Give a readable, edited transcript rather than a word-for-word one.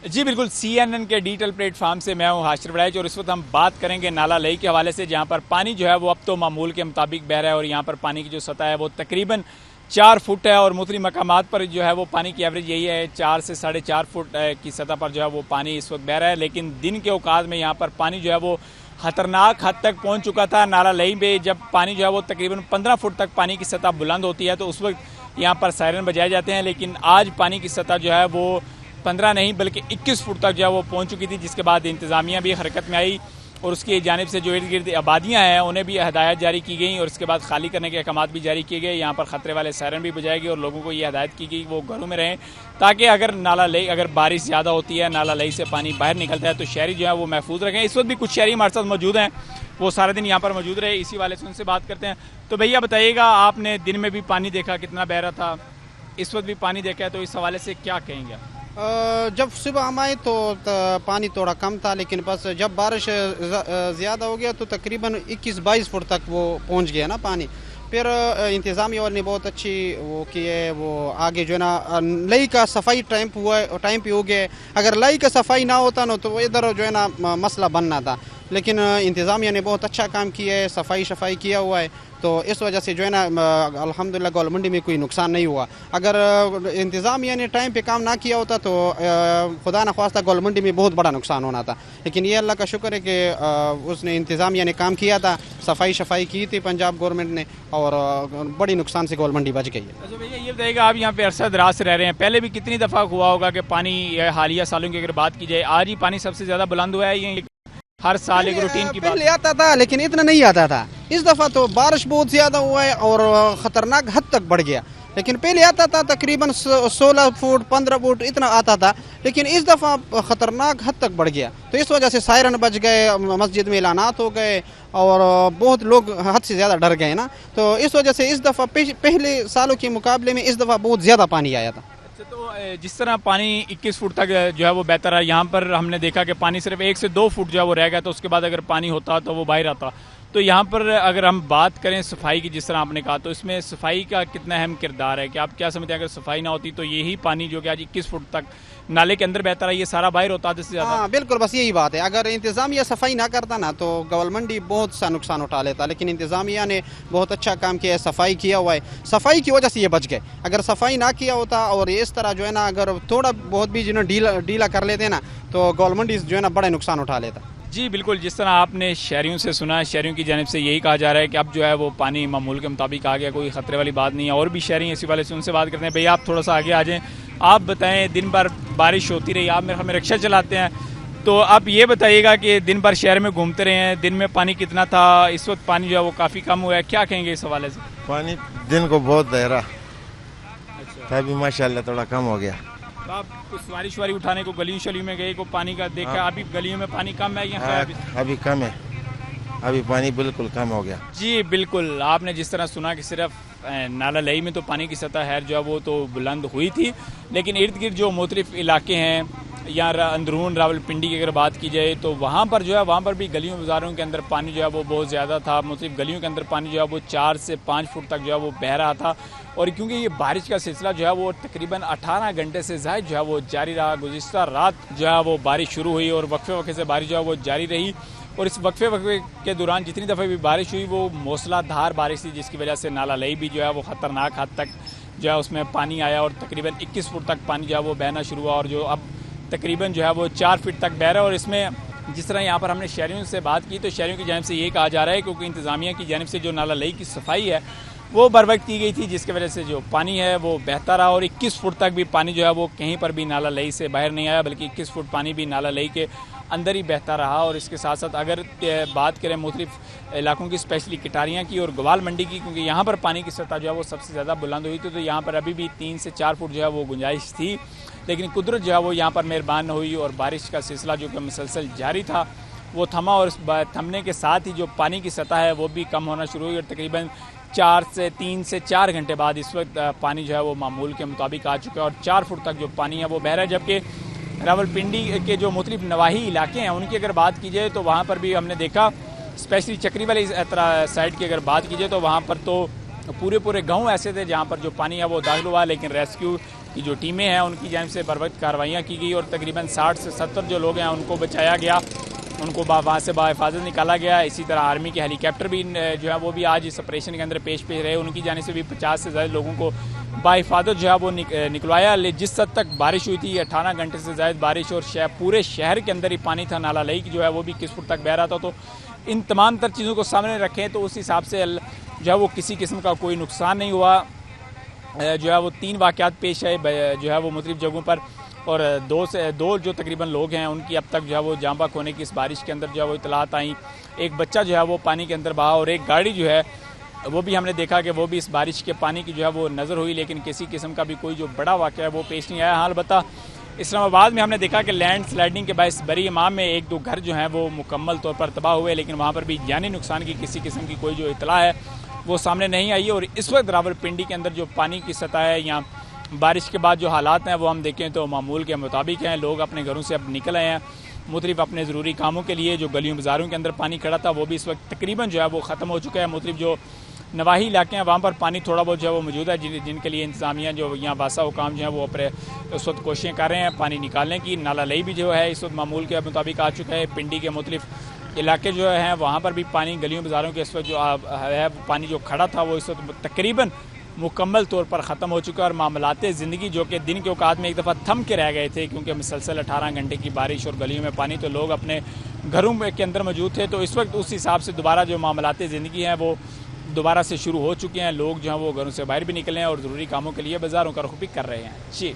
जी बिल्कुल, CNN के digital platform से मैं हूँ हाशिर वड़ैच और इस वक्त हम बात करेंगे नाला लई के हवाले से, जहाँ पर पानी जो है वो अब तो मामूल के मुताबिक बह रहा है और यहाँ पर पानी की जो सतह है वो तकरीबन 4 फुट है और मुख्तलिफ मकामात पर जो है वो पानी की एवरेज यही है 4 से 4.5 फुट की सतह पर जो है वो पानी इस वक्त बह रहा है। लेकिन दिन के औकात में यहाँ पर पानी जो है वो खतरनाक हद तक पहुँच चुका था। नाला लई में जब पानी जो है वो तकरीबन 15 फुट तक पानी की सतह बुलंद होती है तो उस वक्त यहाँ पर सायरन बजाए जाते हैं, लेकिन आज पानी की सतह जो है वो 15 नहीं बल्कि 21 फुट तक जो है वो पहुंच चुकी थी, जिसके बाद इंतज़ामिया भी हरकत में आई और उसकी जानिब से जो इर्द गिर्द आबादियाँ हैं उन्हें भी हदायत जारी की गई और उसके बाद खाली करने के अहकाम भी जारी किए गए। यहाँ पर ख़तरे वाले सायरन भी बजाए गए और लोगों को ये हदायत की गई वो घरों में रहें, ताकि अगर बारिश ज़्यादा होती है, नाला लई से पानी बाहर निकलता है तो शहरी जो है वो महफूज रखें। इस वक्त भी कुछ शहरी हमारे साथ मौजूद हैं, वो सारा दिन यहाँ पर मौजूद रहे, इसी वाले से उनसे बात करते हैं। तो भैया बताइएगा, आपने दिन में भी पानी देखा कितना बह रहा था, इस वक्त भी पानी देखा है, तो इस हवाले से क्या कहेंगे? जब सुबह हम आए तो पानी थोड़ा कम था, लेकिन बस जब बारिश ज़्यादा हो गया तो तकरीबन 21-22 फुट तक वो पहुंच गया ना पानी। फिर इंतज़ामिया वालों ने बहुत अच्छी वो की है, वो आगे जो है ना लई का सफाई टाइम पे हो गया। अगर लई का सफाई ना होता ना तो इधर जो है ना मसला बनना था, लेकिन इंतज़ामिया ने बहुत अच्छा काम किया है, सफाई किया हुआ है, तो इस वजह से जो है ना अल्हम्दुलिल्लाह गोलमंडी में कोई नुकसान नहीं हुआ। अगर इंतज़ामिया ने टाइम पे काम ना किया होता तो खुदा न ख्वास्ता गोलमंडी में बहुत बड़ा नुकसान होना था। लेकिन ये अल्लाह का शुक्र है कि उसने इंतज़ामिया ने काम किया था, सफाई की थी पंजाब गवर्नमेंट ने और बड़ी नुकसान से गोलमंडी बच गई है। अच्छा भैया, ये बताइएगा, आप यहाँ पे अरसा दराज से रह रहे हैं, पहले भी कितनी दफ़ा हुआ होगा कि पानी हालिया सालों की अगर बात की जाए आज ही पानी सबसे ज़्यादा बुलंद हुआ है, ये हर साल एक रूटीन की बात? पहले आता था लेकिन इतना नहीं आता था। इस दफ़ा तो बारिश बहुत ज़्यादा हुआ है और ख़तरनाक हद तक बढ़ गया। लेकिन पहले आता था तकरीबन 16 फुट 15 फुट इतना आता था, लेकिन इस दफ़ा ख़तरनाक हद तक बढ़ गया। तो इस वजह से सायरन बज गए, मस्जिद में ऐलानात हो गए और बहुत लोग हद से ज़्यादा डर गए ना। तो इस वजह से इस दफ़ा पहले सालों के मुकाबले में इस दफ़ा बहुत ज़्यादा पानी आया था। अच्छा, तो जिस तरह पानी 21 फुट तक जो है वो बहता रहा, यहाँ पर हमने देखा कि पानी सिर्फ 1 से 2 फुट जो है वो रह गया, तो उसके बाद अगर पानी होता तो वो बाहर आता। तो यहाँ पर अगर हम बात करें सफाई की, जिस तरह आपने कहा, तो इसमें सफाई का कितना अहम किरदार है कि आप क्या समझते हैं अगर सफाई ना होती तो यही पानी जो कि आज 21 फुट तक नाले के अंदर बहता रहा, ये सारा बाहर होता है ज़्यादा? हाँ बिल्कुल, बस यही बात है। अगर इंतज़ामिया सफाई ना करता ना तो गोलमंडी बहुत सा नुकसान उठा लेता, लेकिन इंतज़ामिया ने बहुत अच्छा काम किया है, सफाई किया हुआ है, सफाई की वजह से ये बच गए। अगर सफाई ना किया होता और इस तरह जो है ना अगर थोड़ा बहुत भी जो है ढीला कर लेते ना तो गोलमंडी जो है ना बड़ा नुकसान उठा लेता। जी बिल्कुल, जिस तरह आपने शहरियों से सुना, शहरियों की जानिब से यही कहा जा रहा है कि अब जो है वो पानी मामूल के मुताबिक आ गया, कोई ख़तरे वाली बात नहीं है। और भी शहरी इसी वाले से उनसे बात करते हैं। भैया आप थोड़ा सा आगे आ जाएँ, आप बताएं, दिन भर बारिश होती रही, आप मेरे ख्याल में रिक्शा चलाते हैं, तो आप ये बताइएगा कि दिन भर शहर में घूमते रहे हैं, दिन में पानी कितना था, इस वक्त पानी जो है वो काफ़ी कम हुआ है, क्या कहेंगे इस हवाले से? पानी दिन को बहुत गहरा था, अभी माशाल्लाह थोड़ा कम हो गया। तो आप कुछ सवारी उठाने को गलियों शलियों में गए, को पानी का देखा? अभी गलियों में पानी कम है या अभी कम है, अभी पानी बिल्कुल कम हो गया। जी बिल्कुल, आपने जिस तरह सुना कि सिर्फ नाला लई में तो पानी की सतह है जो है वो तो बुलंद हुई थी, लेकिन इर्द गिर्द जो मुख्तलिफ इलाके हैं या अंदरून रावलपिंडी की अगर बात की जाए तो वहाँ पर जो है वहाँ पर भी गलियों बाज़ारों के अंदर पानी जो है वो बहुत ज़्यादा था। मुख्तलिफ गलियों के अंदर पानी जो है वो 4 से 5 फुट तक जो है वो बह रहा था। और क्योंकि ये बारिश का सिलसिला जो है वो तकरीबन 18 घंटे से ज़ायद जो है वो जारी रहा, गुज़िश्ता रात जो है वो बारिश शुरू हुई और वक्फे से बारिश जो है वो जारी रही। और इस वक्फे के दौरान जितनी दफ़े भी बारिश हुई वो मूसलाधार बारिश थी, जिसकी वजह से नाला लई भी जो है वो ख़तरनाक हद तक जो है उसमें पानी आया और तकरीबन 21 फुट तक पानी जो है वो बहना शुरू हुआ और जो अब तकरीबन जो है वो 4 फीट तक बह रहा है। और इसमें जिस तरह यहाँ पर हमने शहरियों से बात की तो शहरियों की जानिब से ये कहा जा रहा है क्योंकि इंतज़ामिया की जानिब से जो नाला लई की सफाई है वो बर वक्त की गई थी, जिसकी वजह से जो पानी है वो बहता रहा और 21 फुट तक भी पानी जो है वो कहीं पर भी नाला लई से बाहर नहीं आया, बल्कि 21 फुट पानी भी नाला लई के अंदर ही बहता रहा। और इसके साथ साथ अगर बात करें मुख्तलिफ इलाकों की, स्पेशली कटारियाँ की और ग्वाल मंडी की, क्योंकि यहाँ पर पानी की सतह जो है वो सबसे ज़्यादा बुलंद हुई थी, तो यहाँ पर अभी भी 3 से 4 फुट जो है वो गुंजाइश थी, लेकिन कुदरत जो है वो यहाँ पर मेहरबान हुई और बारिश का सिलसिला जो कि मुसलसल जारी था वो थमा और थमने के साथ ही जो पानी की सतह है वो भी कम होना शुरू हुई और तकरीबन 3 से 4 घंटे बाद इस वक्त पानी जो है वो मामूल के मुताबिक आ चुका है और 4 फुट तक जो पानी है वो बह रहा है। जबकि रावलपिंडी के जो मुख्तलिफ नवाही इलाके हैं उनकी अगर बात की जाए तो वहाँ पर भी हमने देखा, स्पेशली चक्री वाली साइड की अगर बात की जाए तो वहाँ पर तो पूरे गांव ऐसे थे जहाँ पर जो पानी है वो दाखिल हुआ, लेकिन रेस्क्यू کی جو ٹیمیں ہیں ان کی جانب سے بر وقت کارروائیاں کی گئی اور تقریباً 60 سے 70 جو لوگ ہیں ان کو بچایا گیا، ان کو وہاں سے بحفاظت نکالا گیا۔ اسی طرح آرمی کے ہیلی کاپٹر بھی جو ہے وہ بھی آج اس آپریشن کے اندر پیش رہے، ان کی جانب سے بھی 50 سے زائد لوگوں کو بحفاظت جو ہے وہ نکلوایا۔ جس حد تک بارش ہوئی تھی 18 گھنٹے سے زائد بارش اور پورے شہر کے اندر ہی پانی تھا، نالہ لئی جو ہے وہ بھی کس فٹ تک بہہ رہا تھا۔ تو ان تمام تر چیزوں کو سامنے رکھیں تو اس حساب سے جو ہے وہ کسی قسم کا کوئی نقصان نہیں ہوا۔ جو ہے وہ 3 واقعات پیش آئے جو ہے وہ مختلف جگہوں پر، اور دو جو تقریباً لوگ ہیں ان کی اب تک جو ہے وہ جاں بحق ہونے کی اس بارش کے اندر جو ہے وہ اطلاعات آئیں۔ ایک بچہ جو ہے وہ پانی کے اندر بہا اور ایک گاڑی جو ہے وہ بھی ہم نے دیکھا کہ وہ بھی اس بارش کے پانی کی جو ہے وہ نظر ہوئی، لیکن کسی قسم کا بھی کوئی جو بڑا واقعہ ہے وہ پیش نہیں آیا۔ ہاں البتہ اسلام آباد میں ہم نے دیکھا کہ لینڈ سلائڈنگ کے باعث بری امام میں 1-2 گھر جو ہیں وہ مکمل طور پر تباہ ہوئے، لیکن وہاں پر بھی جانی نقصان کی کسی قسم کی کوئی جو اطلاع ہے وہ سامنے نہیں آئی۔ اور اس وقت راولپنڈی کے اندر جو پانی کی سطح ہے یا بارش کے بعد جو حالات ہیں وہ ہم دیکھیں تو معمول کے مطابق ہیں۔ لوگ اپنے گھروں سے اب نکل آئے ہیں مختلف اپنے ضروری کاموں کے لیے۔ جو گلیوں بازاروں کے اندر پانی کھڑا تھا وہ بھی اس وقت تقریباً جو ہے وہ ختم ہو چکا ہے۔ مختلف جو نواحی علاقے ہیں وہاں پر پانی تھوڑا بہت جو ہے وہ موجود ہے، جن کے لیے انتظامیہ جو یہاں واسا حکام جو ہیں وہ اس وقت کوششیں کر رہے ہیں پانی نکالنے کی۔ نالہ لئی بھی جو ہے اس وقت معمول کے مطابق آ چکا ہے۔ پنڈی کے مختلف علاقے جو ہیں وہاں پر بھی پانی گلیوں بازاروں کے اس وقت جو ہے پانی جو کھڑا تھا وہ اس وقت تقریباً مکمل طور پر ختم ہو چکا ہے۔ اور معاملات زندگی جو کہ دن کے اوقات میں ایک دفعہ تھم کے رہ گئے تھے کیونکہ مسلسل 18 گھنٹے کی بارش اور گلیوں میں پانی، تو لوگ اپنے گھروں کے اندر موجود تھے، تو اس وقت اس حساب سے دوبارہ جو معاملات زندگی ہیں وہ دوبارہ سے شروع ہو چکے ہیں۔ لوگ جو ہیں وہ گھروں سے باہر بھی نکلے ہیں اور ضروری کاموں کے لیے بازاروں کا رخ بھی کر رہے ہیں۔ جی